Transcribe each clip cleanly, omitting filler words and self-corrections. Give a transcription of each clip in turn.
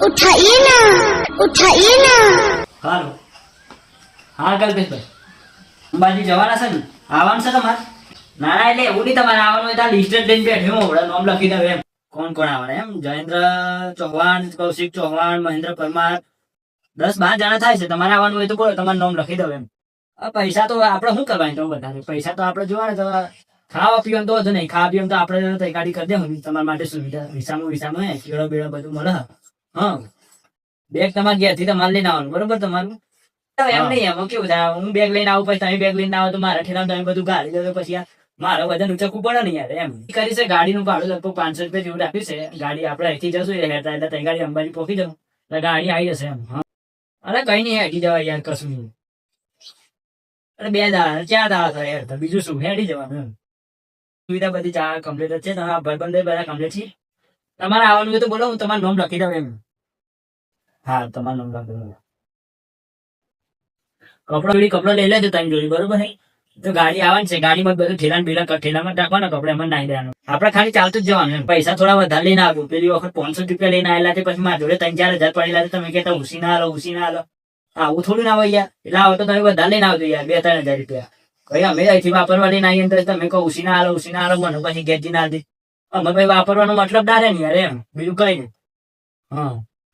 उठाइए ना, उठाइए ना। હાલો હા કલ્પેશભાઈ અંબાજી જવાના છે ને આવવાનું છે તમારે ના ના એટલે એવું નહીં તમારે આવવાનું હોય તો લિસ્ટ જ લઈને બેઠ્યો હું હમણાં નામ લખી દઉં એમ કોણ કોણ આવવાના એમ જયેન્દ્ર ચૌહાણ કૌશિક ચૌહાણ મહેન્દ્ર પરમાર 10-12 જણા થાય છે તમારે આવવાનું હોય તો બોલો તમારું નામ લખી દઉં એમ પૈસા તો આપણે શું કરવાની તો વધારે પૈસા તો આપણે જોવાના તો ખાવા પીવાનું તો વધુ નહીં ખાવા પીવાનું તો આપણે તૈયારી કરી દે તમારા માટે સુવિધા વિસામાં હે કેળો બેળો બધું મળે હા બેગ તમારે ઘેરથી તમારે લઈને આવવાનું બરોબર તમારું એમ નહીં એમાં કેવું થાય હું બેગ લઈને આવું પછી તમે બેગ લઈને આવો તો મારા ઠેલા તમે બધું ગાડી દો પછી મારે વજન ઉચકવું પડે ને યાર એમ કરી છે ગાડીનું ભાડું લગભગ 500 રૂપિયા જેવું રાખ્યું છે ગાડી આપણે અહીંથી જશું હેરતા એટલે તઈ ગાડી અંબાજી પહોંચી જવું એટલે ગાડી આવી જશે એમ હા અરે કઈ નહીં હેઠી જવાય યાર કશું નહીં અરે 2 દાડા 4 દાડા થાય યાર તો બીજું શું હેઠી જવાનું એમ સુવિધા બધી ચા કમ્પ્લીટ જ છે તમારા ભાઈબંધો બધા કમ્પ્લીટ છે તમારે આવવાનું હોય તો બોલો હું તમારું નામ લખી દઉં એમ હા તમારું નામ લખી દઉં કપડો લઈ લેજો તમે જોડી બરોબર નહીં તો ગાડી આવવાની છે ગાડીમાં બધું ઠેલામાં રાખવાના કપડા એમાં નાખી દેવાનું આપણે ખાલી ચાલતું જ જવાનું પૈસા થોડા વધારે લઈને આવું પેલી વખત 500 રૂપિયા લઈને આવેલા છે પછી મારા જોડે 3-4 હજાર પડેલા છે તમે કહેતા ઉસી ના હાલો આવું થોડું ના હોય યાર એટલે આવો તો તમે વધારે લઈને આવજો યાર 2-3 હજાર રૂપિયા કઈ અમે અહીંથી વાપરવા લઈને આવીએ તો તમે કહો ઉસી ના હાલો મને પછી ઘેરથી ના દે અમે ભાઈ વાપરવાનો મતલબ ના રહે ને યાર એમ બીજું કઈ નહીં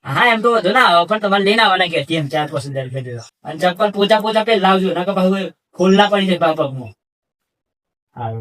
હા એમ તો વધુ ના આવે પણ તમારે લઈને આવવાના ઘેરથી એમ 4-5 હજાર રૂપિયા અને ચપ્પલ પોચા પેલા લાવજો ના કે ભાઈ ખોલના પડી જાય પગમાં હા